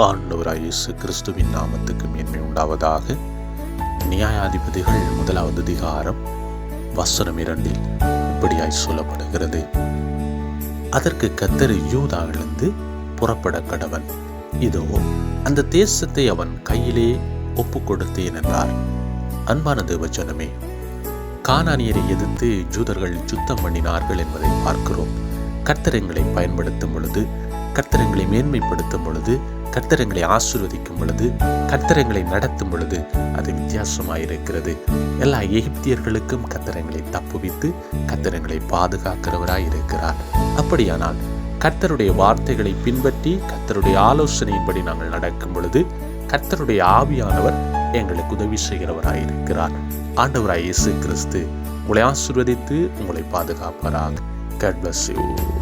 ஆண்டவராய் இயேசு கிறிஸ்துவின் நாமத்துக்கு மேன்மை உண்டாவதாக. நியாயாதிபதிகள் 1 அதிகாரம் வசனம் 2 இப்படியாய் சொல்லப்படுகிறது. அதற்கு கர்த்தர் யூதாவிலிருந்து புறப்பட கடவன், இதோ அந்த தேசத்தை அவன் கையிலே ஒப்பு கொடுத்தேன் என்றார். அன்பான தேவஜனமே, கானானியரை எதிர்த்து யூதர்கள் யுத்தம் பண்ணினார்கள் என்பதை பார்க்கிறோம். கர்த்தர் எங்களை பயன்படுத்தும் பொழுது, கர்த்தர் எங்களை மேன்மைப்படுத்தும் பொழுது, கர்த்தர் எங்களை ஆசீர்வதிக்கும் பொழுது, கர்த்தர் எங்களை நடத்தும் பொழுது அது வித்தியாசமாயிருக்கிறது. எல்லா எகிப்தியர்களுக்கும் கர்த்தர் எங்களை தப்புவித்து கர்த்தர் எங்களை பாதுகாக்கிறவராய் இருக்கிறார். அப்படியானால் கர்த்தருடைய வார்த்தைகளை பின்பற்றி கர்த்தருடைய ஆலோசனையின்படி நாங்கள் நடக்கும் பொழுது கர்த்தருடைய ஆவியானவர் எங்களுக்கு உதவி செய்கிறவராயிருக்கிறார். ஆண்டவராய் இயேசு கிறிஸ்து உங்களை ஆசீர்வதித்து உங்களை பாதுகாப்பாராக. God bless you.